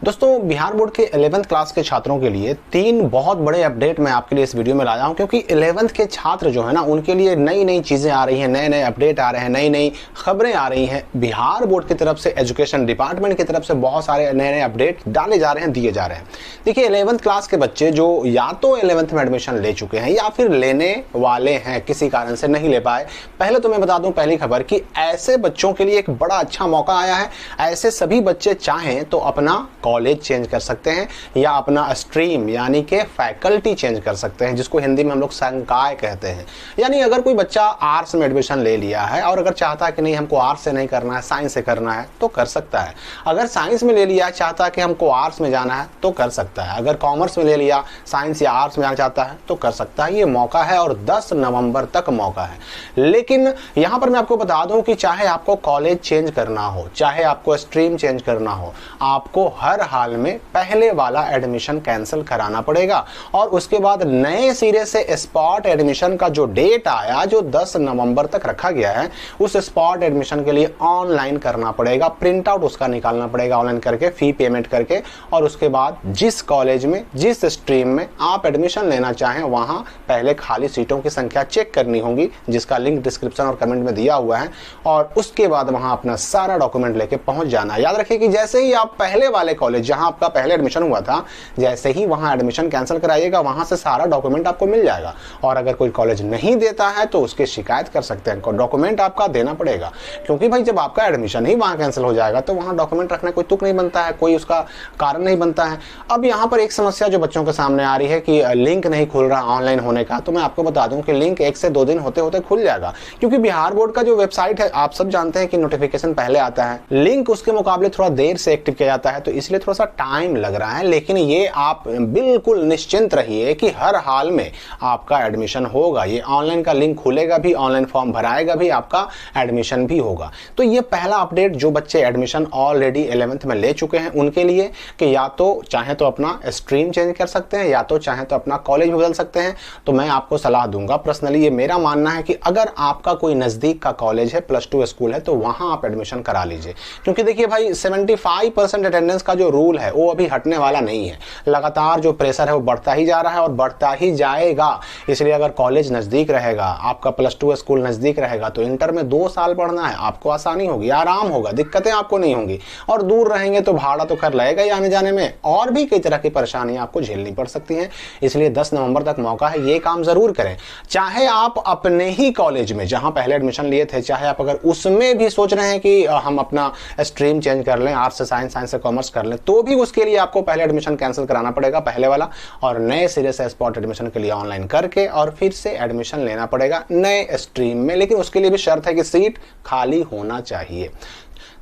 दोस्तों बिहार बोर्ड के 11th class के छात्रों के लिए तीन बहुत बड़े अपडेट मैं आपके लिए इस वीडियो में लाया हूं, क्योंकि 11th के छात्र जो है ना उनके लिए नई नई चीजें आ रही हैं, नए नए अपडेट आ रहे हैं, नई नई खबरें आ रही हैं। बिहार बोर्ड की तरफ से, एजुकेशन डिपार्टमेंट की तरफ से बहुत सारे नए नए अपडेट डाले जा रहे हैं, दिए जा रहे हैं। देखिए 11th क्लास के बच्चे जो या तो 11th में एडमिशन ले चुके हैं या फिर लेने वाले हैं, किसी कारण से नहीं ले पाए, पहले तो मैं बता दूं पहली खबर कि ऐसे बच्चों के लिए एक बड़ा अच्छा मौका आया है। ऐसे सभी बच्चे चाहें तो अपना कॉलेज चेंज कर सकते हैं या अपना स्ट्रीम यानी कि फैकल्टी चेंज कर सकते हैं, जिसको हिंदी में हम लोग संकाय कहते हैं। यानी अगर कोई बच्चा आर्ट्स में एडमिशन ले लिया है और अगर चाहता है कि नहीं हमको आर्ट्स से नहीं करना है, साइंस से करना है, तो कर सकता है। अगर साइंस में ले लिया, चाहता है कि हमको आर्ट्स में जाना है, तो कर सकता है। अगर कॉमर्स में ले लिया, साइंस या आर्ट्स में जाना चाहता है, तो कर सकता है। ये मौका है और 10 नवंबर तक मौका है। लेकिन यहां पर मैं आपको बता दूं कि चाहे आपको कॉलेज चेंज करना हो, चाहे आपको स्ट्रीम चेंज करना हो, आपको हर हाल में पहले वाला एडमिशन कैंसिल कराना पड़ेगा और उसके बाद नए सिरे से स्पॉट एडमिशन का जो डेट आया, जो 10 नवंबर तक रखा गया है, उस स्पॉट एडमिशन के लिए ऑनलाइन करना पड़ेगा। प्रिंट आउट उसका निकालना पड़ेगा ऑनलाइन करके, फी पेमेंट करके, और उसके बाद जिस कॉलेज में, जिस स्ट्रीम में आप एडमिशन लेना चाहें वहां पहले खाली सीटों की संख्या चेक करनी होगी, जिसका लिंक डिस्क्रिप्शन और कमेंट में दिया हुआ है, और उसके बाद वहां अपना सारा डॉक्यूमेंट लेके पहुंच जाना। याद रखिए कि जैसे ही आप पहले वाले कॉलेज जहां आपका पहले एडमिशन हुआ था, जैसे ही वहां एडमिशन कैंसिल कराइएगा, वहां से सारा डॉक्यूमेंट आपको मिल जाएगा। और अगर कोई कॉलेज नहीं देता है तो उसकी शिकायत कर सकते हैं, डॉक्यूमेंट आपका देना पड़ेगा, क्योंकि भाई जब आपका एडमिशन ही वहां कैंसिल हो जाएगा तो वहां डॉक्यूमेंट रखना कोई तुक नहीं बनता है, कोई उसका कारण नहीं बनता है। अब यहां पर एक समस्या जो बच्चों के सामने आ रही है कि लिंक नहीं खुल रहा ऑनलाइन होने का, तो मैं आपको बता दूं कि लिंक 1 से 2 दिन होते होते खुल जाएगा, क्योंकि बिहार बोर्ड का जो वेबसाइट है आप सब जानते हैं कि नोटिफिकेशन पहले आता है, लिंक उसके मुकाबले थोड़ा देर से एक्टिव किया जाता है, तो इसलिए थोड़ा सा टाइम लग रहा है। लेकिन ये आप बिल्कुल निश्चिंत रहिए कि हर हाल में आपका एडमिशन होगा। ये ऑनलाइन का लिंक खुलेगा भी, ऑनलाइन फॉर्म भराएगा भी, आपका एडमिशन भी होगा। तो ये पहला अपडेट जो बच्चे एडमिशन ऑलरेडी 11th में ले चुके हैं उनके लिए, कि या तो चाहे तो अपना स्ट्रीम चेंज कर सकते हैं या तो चाहे तो अपना कॉलेज बदल सकते हैं। तो मैं आपको सलाह दूंगा, पर्सनली ये मेरा मानना है कि अगर आपका कोई नजदीक का कॉलेज है, +2 स्कूल है, तो वहां आप एडमिशन करा लीजिए। क्योंकि देखिए भाई 75% अटेंडेंस का जो रूल है वो अभी हटने वाला नहीं है। लगातार जो प्रेशर है वो बढ़ता ही जा रहा है और बढ़ता ही जाएगा। इसलिए अगर कॉलेज नजदीक रहेगा, आपका +2 स्कूल नजदीक रहेगा, तो इंटर में 2 साल पढ़ना है, आपको आसानी होगी, आराम होगा, दिक्कतें आपको नहीं होंगी। और दूर रहेंगे तो भाड़ा तो खैर लगेगा ही आने जाने में, और भी कई तरह की परेशानियां आपको झेलनी पड़ सकती हैं। इसलिए 10 नवंबर तक मौका है, ये काम जरूर करें। चाहे आप अपने ही कॉलेज में जहां पहले एडमिशन लिए थे, चाहे आप अगर उसमें भी सोच रहे हैं कि हम अपना स्ट्रीम चेंज कर लें, आर्ट्स से साइंस, साइंस से कॉमर्स कर लें, तो भी उसके लिए आपको पहले एडमिशन कैंसिल कराना पड़ेगा, पहले वाला, और नए सिरे से स्पॉट एडमिशन के लिए ऑनलाइन करके और फिर से एडमिशन लेना पड़ेगा नए स्ट्रीम में। लेकिन उसके लिए भी शर्त है कि सीट खाली होना चाहिए।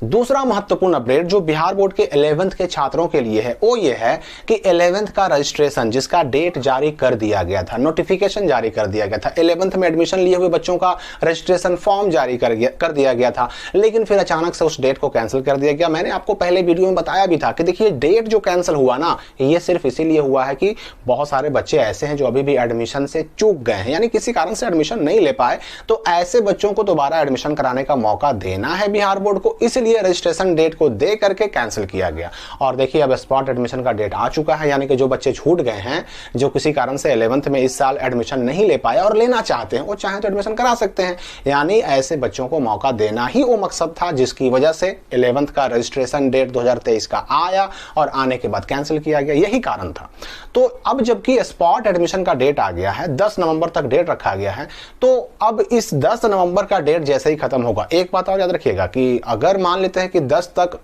दूसरा महत्वपूर्ण अपडेट जो बिहार बोर्ड के 11th के छात्रों के लिए है वो ये है कि 11th का रजिस्ट्रेशन, जिसका डेट जारी कर दिया गया था, नोटिफिकेशन जारी कर दिया गया था, 11th में एडमिशन लिए हुए बच्चों का रजिस्ट्रेशन फॉर्म जारी कर दिया गया था, लेकिन फिर अचानक से उस डेट को कैंसिल कर दिया गया। मैंने आपको पहले वीडियो में बताया भी था कि देखिए डेट जो कैंसिल हुआ ना, ये सिर्फ इसीलिए हुआ है कि बहुत सारे बच्चे ऐसे हैं जो अभी भी एडमिशन से चूक गए हैं, यानी किसी कारण से एडमिशन नहीं ले पाए। तो ऐसे बच्चों को दोबारा एडमिशन कराने का मौका देना है बिहार बोर्ड को, इसलिए रजिस्ट्रेशन डेट को दे करके कैंसिल किया गया। और देखिए अब स्पॉट एडमिशन का डेट आ चुका है, यानी कि जो बच्चे छूट गए हैं, जो किसी कारण से 11th में इस साल एडमिशन नहीं ले पाए और लेना चाहते हैं, वो चाहे तो एडमिशन करा सकते हैं। यानी ऐसे बच्चों को मौका देना ही वो मकसद था जिसकी वजह से 11th का रजिस्ट्रेशन डेट 2023 का आया और आने के बाद कैंसिल किया गया, यही कारण था। तो अब जबकि स्पॉट एडमिशन का डेट आ गया है, 10 नवंबर तक डेट रखा गया है, तो अब इस 10 नवंबर का डेट जैसे ही खत्म होगा, एक बात और याद रखिएगा कि अगर मान लेते हैं कि 10 तक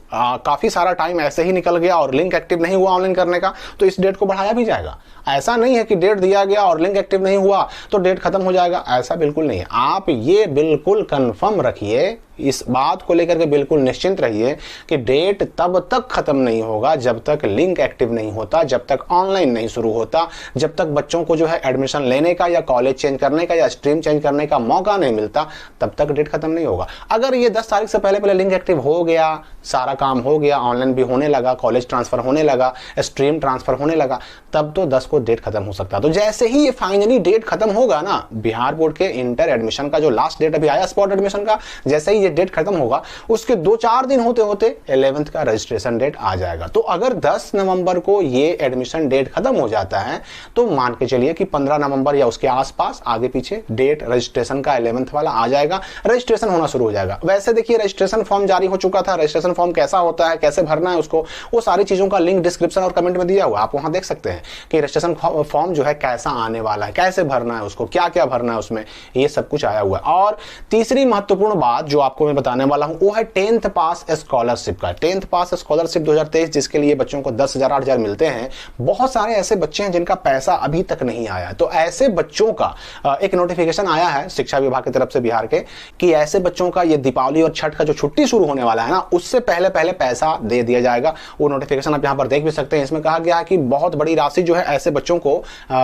काफी सारा टाइम ऐसे ही निकल गया और लिंक एक्टिव नहीं हुआ ऑनलाइन करने का, तो इस डेट को बढ़ाया भी जाएगा। ऐसा नहीं है कि डेट दिया गया और लिंक एक्टिव नहीं हुआ तो डेट खत्म हो जाएगा, ऐसा बिल्कुल नहीं है। आप ये बिल्कुल कंफर्म रखिए, इस बात को लेकर के बिल्कुल निश्चिंत रहिए कि डेट तब तक खत्म नहीं होगा जब तक लिंक एक्टिव नहीं होता, जब तक ऑनलाइन नहीं शुरू होता, जब तक बच्चों को जो है एडमिशन लेने का या कॉलेज चेंज करने का या स्ट्रीम चेंज करने का मौका नहीं मिलता, तब तक डेट खत्म नहीं होगा। अगर ये 10 तारीख से पहले पहले लिंक एक्टिव हो गया, सारा काम हो गया, ऑनलाइन भी होने लगा, कॉलेज ट्रांसफर होने लगा, स्ट्रीम ट्रांसफर होने लगा, तब तो 10 को डेट खत्म हो सकता। तो जैसे ही ये फाइनली डेट खत्म होगा ना, बिहार बोर्ड के इंटर एडमिशन का जो लास्ट डेट अभी आया स्पॉट एडमिशन का, जैसे ही ये ये डेट खत्म होगा उसके 2-4 दिन होते होते 11th का रजिस्ट्रेशन डेट आ जाएगा। तो अगर 10 नवंबर को ये एडमिशन डेट खत्म हो जाता है तो मान के चलिए कि 15 नवंबर या उसके आसपास आगे पीछे डेट रजिस्ट्रेशन का 11th वाला आ जाएगा, रजिस्ट्रेशन होना शुरू हो जाएगा। वैसे देखिए रजिस्ट्रेशन फॉर्म जारी हो चुका था, रजिस्ट्रेशन फॉर्म कैसा होता है, कैसे भरना है उसको, वो सारी चीजों का लिंक डिस्क्रिप्शन और कमेंट में दिया हुआ है, आप वहां देख सकते हैं कि रजिस्ट्रेशन फॉर्म जो है कैसा आने वाला है, कैसे भरना है उसको, क्या क्या भरना है उसमें, ये सब कुछ आया हुआ है। और तीसरी महत्वपूर्ण बात जो आपको मैं बताने वाला हूं वो है 10th पास स्कॉलरशिप का। 10th पास स्कॉलरशिप 2023 जिसके लिए बच्चों को 10,000 8,000 मिलते हैं। बहुत सारे ऐसे बच्चे हैं जिनका पैसा अभी तक नहीं आया, तो ऐसे बच्चों का एक नोटिफिकेशन आया है शिक्षा विभाग की तरफ से बिहार के कि ऐसे बच्चों का ये दीपावली और छठ का जो छुट्टी शुरू होने वाला है ना, उससे पहले पहले पैसा दे दिया जाएगा। वो नोटिफिकेशन आप यहां पर देख भी सकते हैं। इसमें कहा गया है कि बहुत बड़ी राशि जो है ऐसे बच्चों को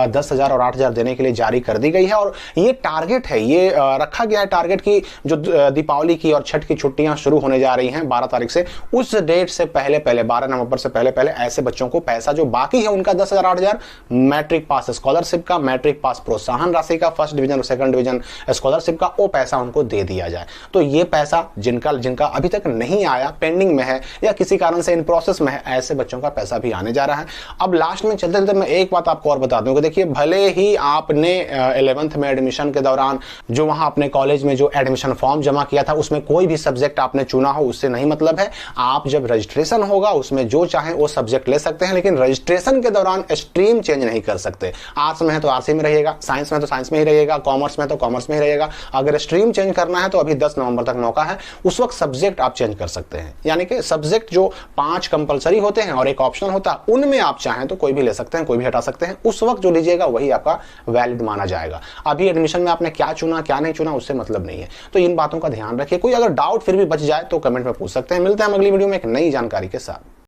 10,000 और 8,000 देने के लिए जारी कर दी गई है। और ये टारगेट है, ये रखा गया है टारगेट की जो दीपावली की और छठ की छुट्टियां शुरू होने जा रही हैं 12 तारीख से, उस डेट से पहले पहले 12 नवंबर से पहले पहले ऐसे बच्चों को पैसा जो बाकी है उनका 10,000 8,000 मैट्रिक पास स्कॉलरशिप का, मैट्रिक पास प्रोत्साहन राशि का, फर्स्ट डिवीजन और सेकंड डिवीजन स्कॉलरशिप का, वो पैसा उनको दे दिया जाए। तो ये पैसा जिनका अभी तक नहीं आया, पेंडिंग में है या किसी कारण से इन प्रोसेस में है, ऐसे बच्चों का पैसा भी आने जा रहा है। अब लास्ट में चलते चलते मैं एक बात आपको और बता दूं कि देखिए भले ही आपने 11th में एडमिशन के दौरान जो वहां अपने कॉलेज में जो एडमिशन फॉर्म जमा किया था उसमें कोई भी सब्जेक्ट आपने चुना हो, उससे नहीं मतलब है। आप जब रजिस्ट्रेशन होगा उसमें जो चाहे वो सब्जेक्ट ले सकते हैं, लेकिन रजिस्ट्रेशन के दौरान स्ट्रीम चेंज नहीं कर सकते। आर्ट्स में है तो आर्ट्स में रहेगा, साइंस में तो साइंस में ही रहेगा, कॉमर्स में तो कॉमर्स में ही रहेगा। अगर स्ट्रीम चेंज करना है तो अभी 10 नवंबर तक मौका है, उस वक्त सब्जेक्ट आप चेंज कर सकते हैं। यानी कि सब्जेक्ट जो 5 कंपलसरी होते हैं और एक ऑप्शनल होता है, उनमें आप चाहें तो कोई भी ले सकते हैं, कोई भी हटा सकते हैं। उस वक्त जो लीजिएगा वही आपका वैलिड माना जाएगा। अभी एडमिशन में आपने क्या चुना क्या नहीं चुना उससे मतलब नहीं है। तो इन बातों का ध्यान रखिए। कोई अगर डाउट फिर भी बच जाए तो कमेंट में पूछ सकते हैं। मिलते हैं हम अगली वीडियो में एक नई जानकारी के साथ।